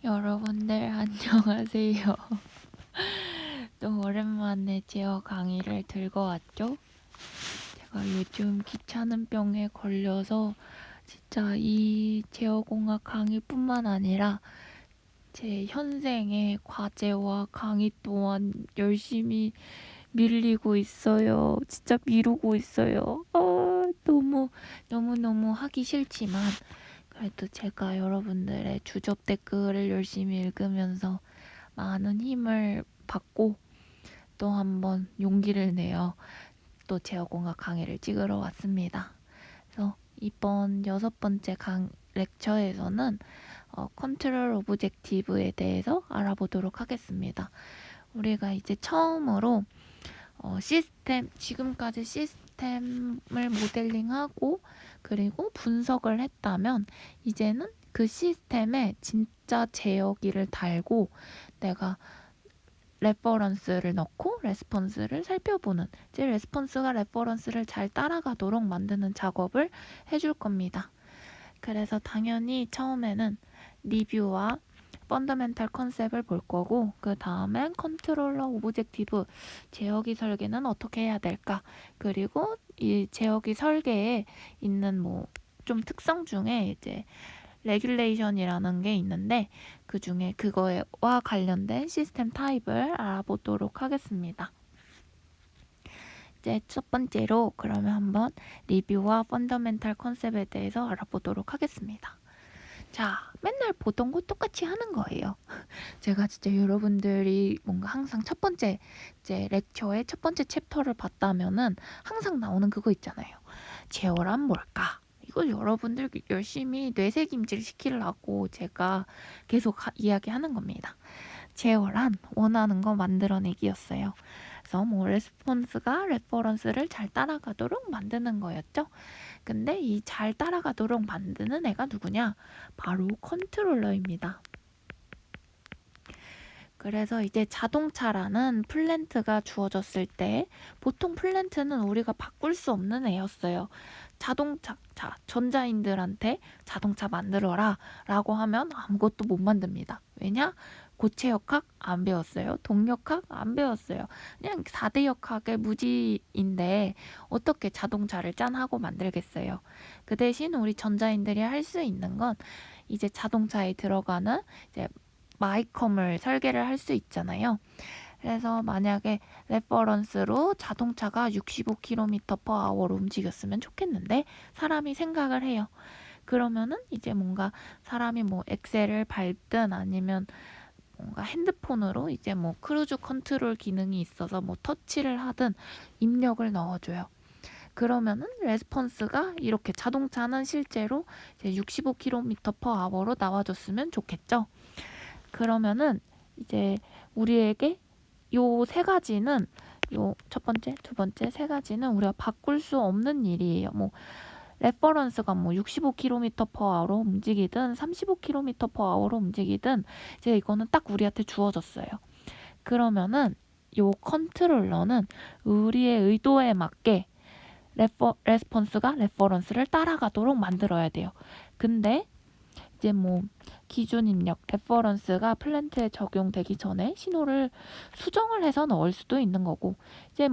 여러분들 안녕하세요. 또 오랜만에 제어 강의를 들고 왔죠? 제가 요즘 귀찮은 병에 걸려서 진짜 이 제어공학 강의뿐만 아니라 제 현생의 과제와 강의 또한 열심히 밀리고 있어요. 진짜 미루고 있어요. 너무너무 하기 싫지만 그래도 제가 여러분들의 주접 댓글을 열심히 읽으면서 많은 힘을 받고 또 한번 용기를 내어 또 제어공학 강의를 찍으러 왔습니다. 그래서 이번 6번째 렉처에서는 컨트롤 오브젝티브에 대해서 알아보도록 하겠습니다. 우리가 이제 처음으로 지금까지 시스템을 모델링하고 그리고 분석을 했다면 이제는 그 시스템에 진짜 제어기를 달고 내가 레퍼런스를 넣고 레스폰스를 살펴보는, 즉 레스폰스가 레퍼런스를 잘 따라가도록 만드는 작업을 해줄 겁니다. 그래서 당연히 처음에는 리뷰와 펀더멘탈 컨셉을 볼 거고, 그 다음엔 컨트롤러 오브젝티브 제어기 설계는 어떻게 해야 될까, 그리고 이 제어기 설계에 있는 좀 특성 중에 이제 레귤레이션이라는 게 있는데 그 중에 그거와 관련된 시스템 타입을 알아보도록 하겠습니다. 이제 첫 번째로 그러면 한번 리뷰와 펀더멘탈 컨셉에 대해서 알아보도록 하겠습니다. 자, 맨날 보던 거 똑같이 하는 거예요. 제가 진짜 여러분들이 뭔가 항상 첫 번째 이제 렉처의 첫 번째 챕터를 봤다면은 항상 나오는 그거 있잖아요. 제어란 뭘까? 이거 여러분들 열심히 뇌새김질 시키려고 제가 계속 이야기하는 겁니다. 제어란 원하는 거 만들어내기였어요. 그래서 레스폰스가 레퍼런스를 잘 따라가도록 만드는 거였죠. 근데 이 잘 따라가도록 만드는 애가 누구냐? 바로 컨트롤러입니다. 그래서 이제 자동차라는 플랜트가 주어졌을 때 보통 플랜트는 우리가 바꿀 수 없는 애였어요. 전자인들한테 자동차 만들어라 라고 하면 아무것도 못 만듭니다. 왜냐? 고체역학 안 배웠어요. 동력학 안 배웠어요. 그냥 4대 역학의 무지인데 어떻게 자동차를 짠하고 만들겠어요. 그 대신 우리 전자인들이 할 수 있는 건 이제 자동차에 들어가는 이제 마이컴을 설계를 할 수 있잖아요. 그래서 만약에 레퍼런스로 자동차가 65km/h로 움직였으면 좋겠는데 사람이 생각을 해요. 그러면은 이제 뭔가 사람이 엑셀을 밟든 아니면 뭔가 핸드폰으로 이제 크루즈 컨트롤 기능이 있어서 터치를 하든 입력을 넣어줘요. 그러면은 레스폰스가 이렇게 자동차는 실제로 이제 65km/h로 나와줬으면 좋겠죠. 그러면은 이제 우리에게 요 세 가지는 요 첫 번째, 두 번째, 세 가지는 우리가 바꿀 수 없는 일이에요. 레퍼런스가 65km/h로 움직이든 35km/h로 움직이든 이제 이거는 딱 우리한테 주어졌어요. 그러면은 요 컨트롤러는 우리의 의도에 맞게 레스폰스가 레퍼런스를 따라가도록 만들어야 돼요. 근데 이제 기준 입력, 레퍼런스가 플랜트에 적용되기 전에 신호를 수정을 해서 넣을 수도 있는 거고, 이제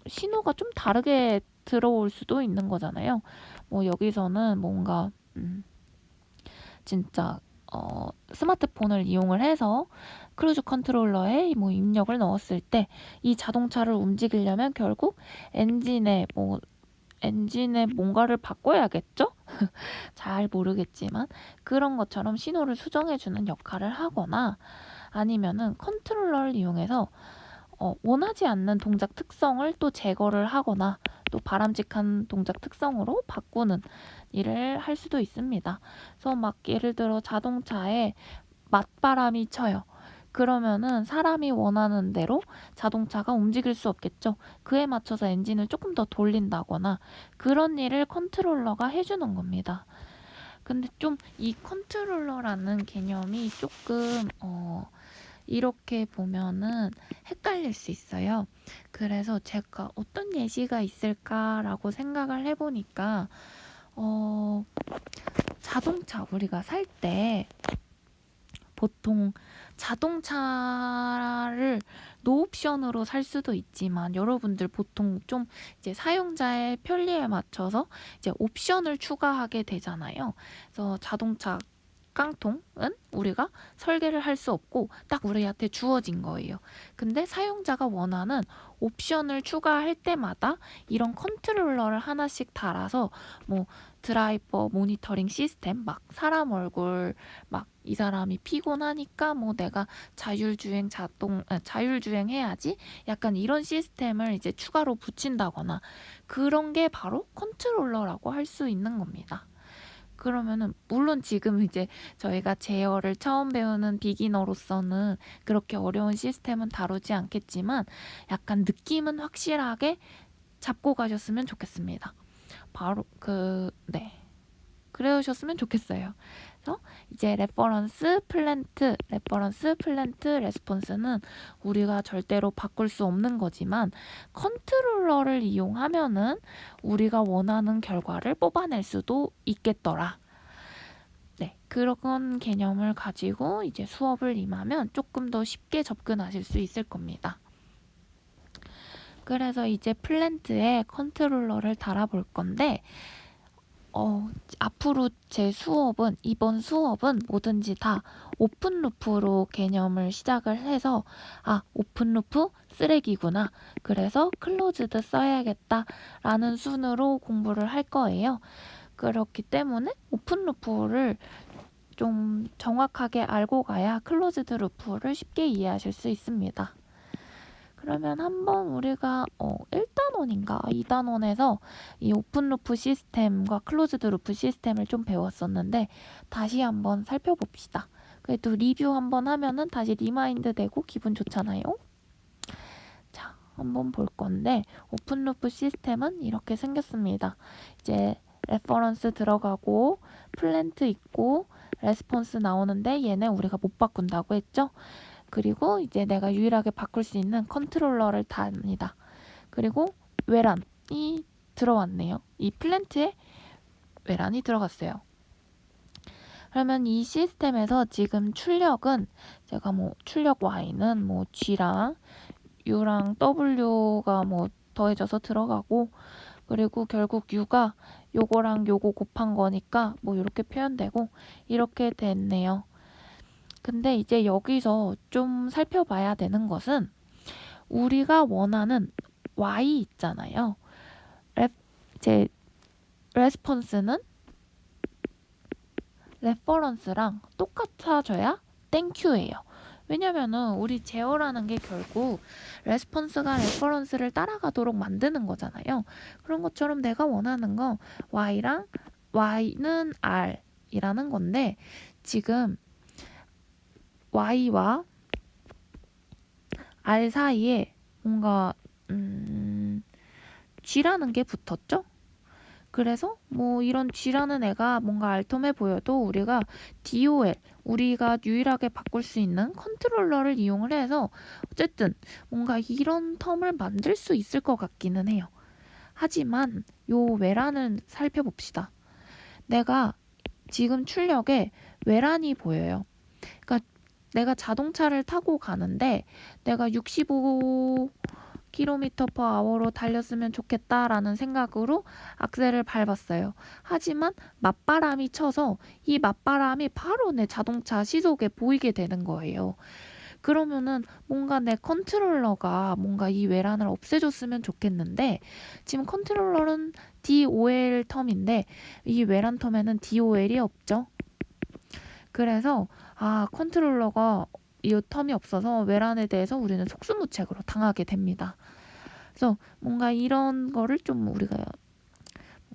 신호가 좀 다르게 들어올 수도 있는 거잖아요. 여기서는 뭔가 진짜 스마트폰을 이용을 해서 크루즈 컨트롤러에 입력을 넣었을 때 이 자동차를 움직이려면 결국 엔진에 뭔가를 바꿔야겠죠? 잘 모르겠지만 그런 것처럼 신호를 수정해주는 역할을 하거나 아니면은 컨트롤러를 이용해서 원하지 않는 동작 특성을 또 제거를 하거나 또 바람직한 동작 특성으로 바꾸는 일을 할 수도 있습니다. 그래서 예를 들어 자동차에 맞바람이 쳐요. 그러면은 사람이 원하는 대로 자동차가 움직일 수 없겠죠. 그에 맞춰서 엔진을 조금 더 돌린다거나 그런 일을 컨트롤러가 해주는 겁니다. 근데 좀 이 컨트롤러라는 개념이 조금 이렇게 보면은 헷갈릴 수 있어요. 그래서 제가 어떤 예시가 있을까라고 생각을 해보니까 자동차 우리가 살 때 보통 자동차를 노옵션으로 살 수도 있지만 여러분들 보통 좀 이제 사용자의 편리에 맞춰서 이제 옵션을 추가하게 되잖아요. 그래서 자동차 깡통은 우리가 설계를 할 수 없고 딱 우리한테 주어진 거예요. 근데 사용자가 원하는 옵션을 추가할 때마다 이런 컨트롤러를 하나씩 달아서 뭐 드라이버 모니터링 시스템, 막 사람 얼굴, 막 이 사람이 피곤하니까 뭐 내가 자율주행 해야지, 약간 이런 시스템을 이제 추가로 붙인다거나, 그런 게 바로 컨트롤러라고 할 수 있는 겁니다. 그러면은 물론 지금 이제 저희가 제어를 처음 배우는 비기너로서는 그렇게 어려운 시스템은 다루지 않겠지만 약간 느낌은 확실하게 잡고 가셨으면 좋겠습니다. 바로 네. 그러셨으면 좋겠어요. 그래서 이제 레퍼런스, 플랜트, 레스폰스는 우리가 절대로 바꿀 수 없는 거지만 컨트롤러를 이용하면은 우리가 원하는 결과를 뽑아낼 수도 있겠더라. 네, 그런 개념을 가지고 이제 수업을 임하면 조금 더 쉽게 접근하실 수 있을 겁니다. 그래서 이제 플랜트에 컨트롤러를 달아볼 건데, 앞으로 이번 수업은 뭐든지 다 오픈루프로 개념을 시작을 해서, 오픈루프 쓰레기구나, 그래서 클로즈드 써야겠다라는 순으로 공부를 할 거예요. 그렇기 때문에 오픈루프를 좀 정확하게 알고 가야 클로즈드 루프를 쉽게 이해하실 수 있습니다. 그러면 한번 우리가 1단원인가 2단원에서 이 오픈 루프 시스템과 클로즈드 루프 시스템을 좀 배웠었는데 다시 한번 살펴봅시다. 그래도 리뷰 한번 하면은 다시 리마인드 되고 기분 좋잖아요. 자, 한번 볼 건데 오픈 루프 시스템은 이렇게 생겼습니다. 이제 레퍼런스 들어가고 플랜트 있고 레스폰스 나오는데 얘네 우리가 못 바꾼다고 했죠? 그리고 이제 내가 유일하게 바꿀 수 있는 컨트롤러를 답니다. 그리고 외란이 들어왔네요. 이 플랜트에 외란이 들어갔어요. 그러면 이 시스템에서 지금 출력은 제가 출력 Y는 G랑 U랑 W가 더해져서 들어가고, 그리고 결국 U가 요거랑 요거 곱한 거니까 이렇게 표현되고 이렇게 됐네요. 근데 이제 여기서 좀 살펴봐야 되는 것은 우리가 원하는 Y 있잖아요. 제 레스폰스는 레퍼런스랑 똑같아져야 땡큐예요. 왜냐면은 우리 제어라는 게 결국 레스폰스가 레퍼런스를 따라가도록 만드는 거잖아요. 그런 것처럼 내가 원하는 건 Y는 R이라는 건데, 지금 Y와 R 사이에 뭔가 G라는 게 붙었죠? 그래서 이런 G라는 애가 뭔가 알통해 보여도 우리가 DOL, 우리가 유일하게 바꿀 수 있는 컨트롤러를 이용을 해서 어쨌든 뭔가 이런 텀을 만들 수 있을 것 같기는 해요. 하지만 요 외란을 살펴봅시다. 내가 지금 출력에 외란이 보여요. 그러니까 내가 자동차를 타고 가는데 내가 65km/h로 달렸으면 좋겠다라는 생각으로 악셀을 밟았어요. 하지만 맞바람이 쳐서 이 맞바람이 바로 내 자동차 시속에 보이게 되는 거예요. 그러면은 뭔가 내 컨트롤러가 뭔가 이 외란을 없애줬으면 좋겠는데, 지금 컨트롤러는 DOL 텀인데 이 외란 텀에는 DOL이 없죠. 그래서 컨트롤러가 이 텀이 없어서 외란에 대해서 우리는 속수무책으로 당하게 됩니다. 그래서 뭔가 이런 거를 좀 우리가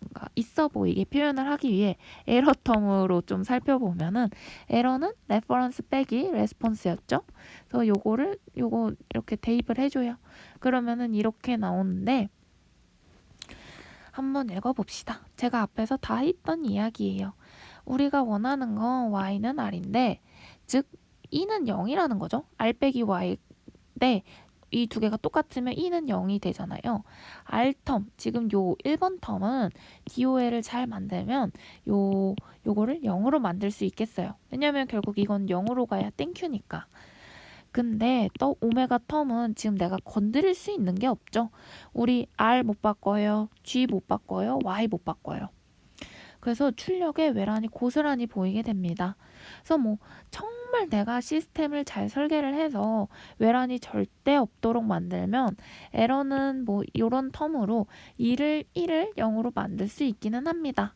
뭔가 있어 보이게 표현을 하기 위해 에러 텀으로 좀 살펴보면은, 에러는 레퍼런스 빼기 레스폰스였죠. 그래서 요거 이렇게 대입을 해줘요. 그러면은 이렇게 나오는데, 한번 읽어봅시다. 제가 앞에서 다 했던 이야기예요. 우리가 원하는 건 Y는 R인데, 즉 E는 0이라는 거죠. R 빼기 Y 대 이 두 개가 똑같으면 e는 0이 되잖아요. r텀, 지금 요 1번 텀은 DOL을 잘 만들면 요거를 0으로 만들 수 있겠어요. 왜냐면 결국 이건 0으로 가야 땡큐니까. 근데 또 오메가 텀은 지금 내가 건드릴 수 있는 게 없죠. 우리 R 못 바꿔요. G 못 바꿔요. Y 못 바꿔요. 그래서 출력에 외란이 고스란히 보이게 됩니다. 그래서 뭐 정말 내가 시스템을 잘 설계를 해서 외란이 절대 없도록 만들면 에러는 뭐 이런 텀으로 1을 0으로 만들 수 있기는 합니다.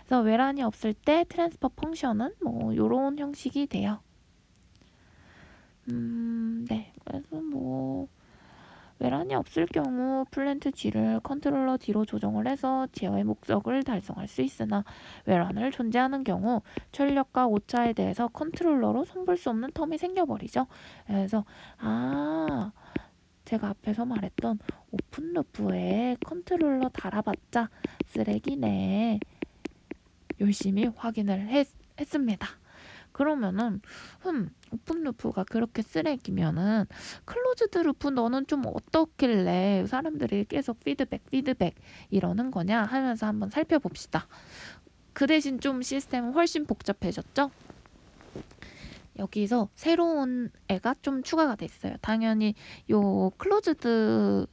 그래서 외란이 없을 때 트랜스퍼 펑션은 뭐 이런 형식이 돼요. 네. 그래서 뭐 외란이 없을 경우 플랜트 G를 컨트롤러 D로 조정을 해서 제어의 목적을 달성할 수 있으나 외란을 존재하는 경우 출력과 오차에 대해서 컨트롤러로 손볼 수 없는 텀이 생겨버리죠. 그래서 제가 앞에서 말했던 오픈루프에 컨트롤러 달아봤자 쓰레기네. 열심히 확인을 했습니다. 그러면은 오픈루프가 그렇게 쓰레기면은 클로즈드 루프 너는 좀 어떻길래 사람들이 계속 피드백 이러는 거냐 하면서 한번 살펴봅시다. 그 대신 좀 시스템은 훨씬 복잡해졌죠? 여기서 새로운 애가 좀 추가가 됐어요. 당연히 요 클로즈드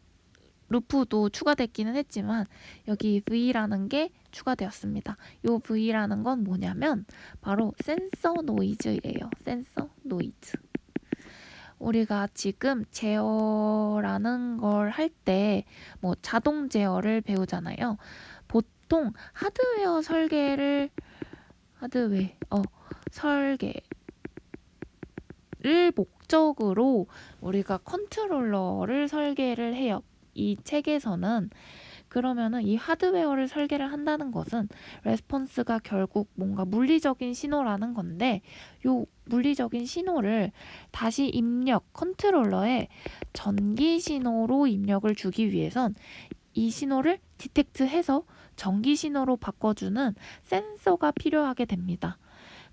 루프도 추가됐기는 했지만 여기 V라는 게 추가되었습니다. 요 V라는 건 뭐냐면 바로 센서 노이즈예요. 센서 노이즈. 우리가 지금 제어라는 걸 할 때 뭐 자동 제어를 배우잖아요. 보통 하드웨어 설계를 목적으로 우리가 컨트롤러를 설계를 해요. 이 책에서는. 그러면은 이 하드웨어를 설계를 한다는 것은 레스폰스가 결국 뭔가 물리적인 신호라는 건데 요 물리적인 신호를 다시 컨트롤러에 전기 신호로 입력을 주기 위해선 이 신호를 디텍트해서 전기 신호로 바꿔주는 센서가 필요하게 됩니다.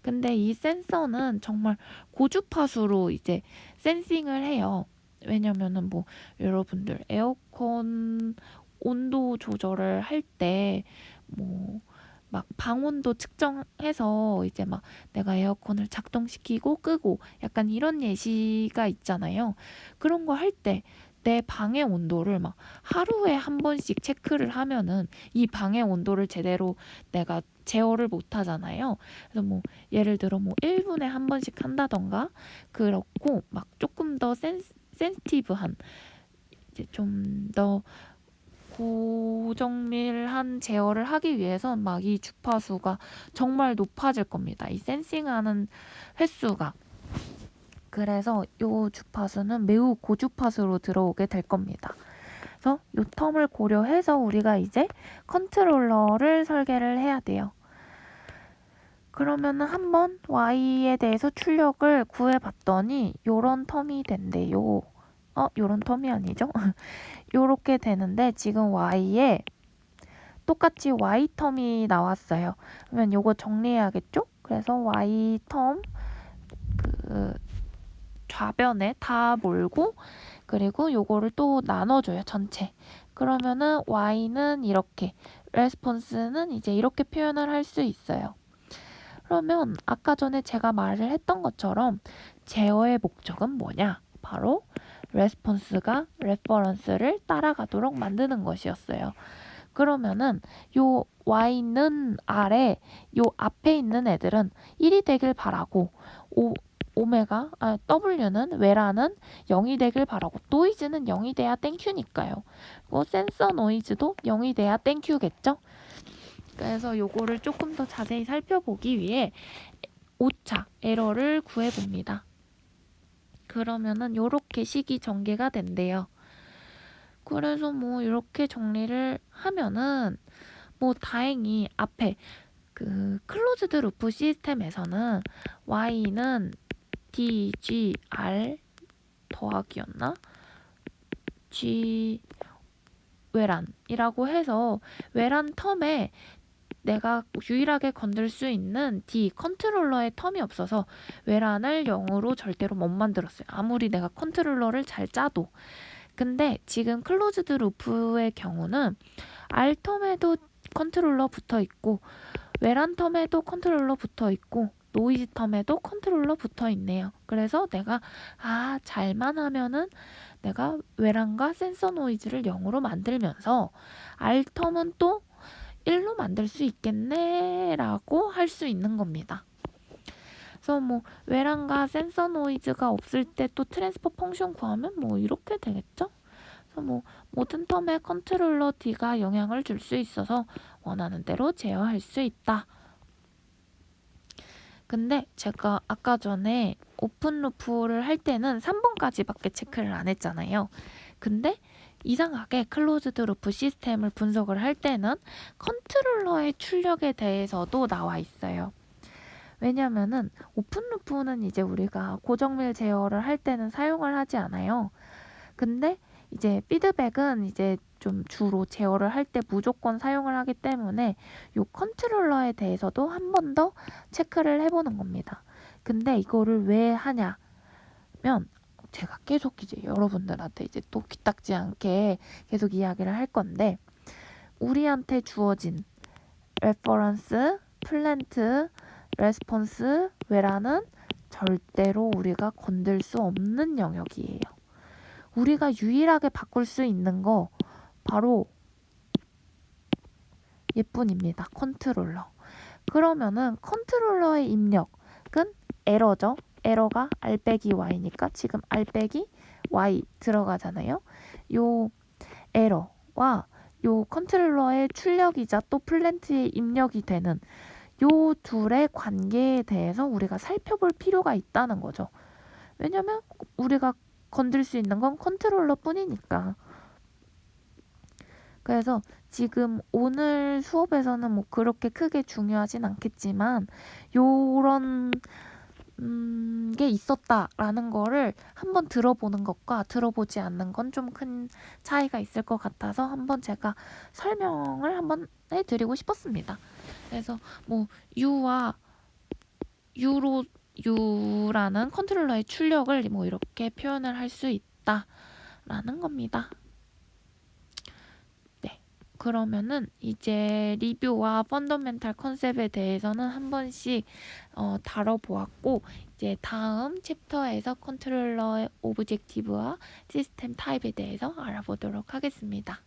근데 이 센서는 정말 고주파수로 이제 센싱을 해요. 왜냐면은 뭐 여러분들 에어컨 온도 조절을 할 때 뭐 막 방온도 측정해서 이제 막 내가 에어컨을 작동시키고 끄고 약간 이런 예시가 있잖아요. 그런 거 할 때 내 방의 온도를 막 하루에 한 번씩 체크를 하면은 이 방의 온도를 제대로 내가 제어를 못 하잖아요. 그래서 뭐 예를 들어 뭐 1분에 한 번씩 한다던가 그렇고 막 조금 더 센시티브한 이제 좀 더 고정밀한 제어를 하기 위해선 막 이 주파수가 정말 높아질 겁니다. 이 센싱하는 횟수가. 그래서 이 주파수는 매우 고주파수로 들어오게 될 겁니다. 그래서 이 텀을 고려해서 우리가 이제 컨트롤러를 설계를 해야 돼요. 그러면은 한번 Y에 대해서 출력을 구해봤더니 요런 텀이 된대요. 요런 텀이 아니죠? 요렇게 되는데 지금 Y에 똑같이 Y 텀이 나왔어요. 그러면 요거 정리해야겠죠? 그래서 Y 텀 좌변에 다 몰고 그리고 요거를 또 나눠줘요. 전체. 그러면은 Y는 이렇게 레스폰스는 이제 이렇게 표현을 할 수 있어요. 그러면 아까 전에 제가 말을 했던 것처럼 제어의 목적은 뭐냐? 바로 레스폰스가 레퍼런스를 따라가도록 만드는 것이었어요. 그러면은 요 Y는 아래 요 앞에 있는 애들은 1이 되길 바라고 W는 외라는 0이 되길 바라고 노이즈는 0이 돼야 땡큐니까요. 센서 노이즈도 0이 돼야 땡큐겠죠? 그래서 요거를 조금 더 자세히 살펴보기 위해 오차, 에러를 구해봅니다. 그러면은 요렇게 식이 전개가 된대요. 그래서 뭐 이렇게 정리를 하면은 뭐 다행히 앞에 그 클로즈드 루프 시스템에서는 Y는 D, G, R 더하기였나? G 외란이라고 해서 외란 텀에 내가 유일하게 건들 수 있는 D 컨트롤러의 텀이 없어서 외란을 0으로 절대로 못 만들었어요. 아무리 내가 컨트롤러를 잘 짜도. 근데 지금 클로즈드 루프의 경우는 R 텀에도 컨트롤러 붙어 있고 외란 텀에도 컨트롤러 붙어 있고 노이즈 텀에도 컨트롤러 붙어 있네요. 그래서 내가 잘만 하면은 내가 외란과 센서 노이즈를 0으로 만들면서 R 텀은 또 1로 만들 수 있겠네 라고 할 수 있는 겁니다. 그래서 뭐 외란과 센서 노이즈가 없을 때 또 트랜스퍼 펑션 구하면 뭐 이렇게 되겠죠? 그래서 뭐 모든 텀에 컨트롤러 D가 영향을 줄 수 있어서 원하는 대로 제어할 수 있다. 근데 제가 아까 전에 오픈 루프를 할 때는 3번까지밖에 체크를 안 했잖아요. 근데 이상하게 클로즈드 루프 시스템을 분석을 할 때는 컨트롤러의 출력에 대해서도 나와 있어요. 왜냐면은 오픈 루프는 이제 우리가 고정밀 제어를 할 때는 사용을 하지 않아요. 근데 이제 피드백은 이제 좀 주로 제어를 할 때 무조건 사용을 하기 때문에 요 컨트롤러에 대해서도 한 번 더 체크를 해보는 겁니다. 근데 이거를 왜 하냐면 제가 계속 이제 여러분들한테 이제 또 귀딱지 않게 계속 이야기를 할 건데 우리한테 주어진 레퍼런스, 플랜트, 레스폰스, 외라는 절대로 우리가 건들 수 없는 영역이에요. 우리가 유일하게 바꿀 수 있는 거 바로 얘뿐입니다. 컨트롤러. 그러면은 컨트롤러의 입력은 에러죠. 에러가 R 빼기 Y니까 지금 R 빼기 Y 들어가잖아요. 요 에러와 요 컨트롤러의 출력이자 또 플랜트의 입력이 되는 요 둘의 관계에 대해서 우리가 살펴볼 필요가 있다는 거죠. 왜냐면 우리가 건들 수 있는 건 컨트롤러 뿐이니까. 그래서 지금 오늘 수업에서는 뭐 그렇게 크게 중요하진 않겠지만 요런 게 있었다라는 거를 한번 들어보는 것과 들어보지 않는 건 좀 큰 차이가 있을 것 같아서 한번 제가 설명을 한번 해드리고 싶었습니다. 그래서 뭐 U와 U라는 컨트롤러의 출력을 뭐 이렇게 표현을 할 수 있다라는 겁니다. 그러면은 이제 리뷰와 펀더멘탈 컨셉에 대해서는 한 번씩 다뤄보았고 이제 다음 챕터에서 컨트롤러의 오브젝티브와 시스템 타입에 대해서 알아보도록 하겠습니다.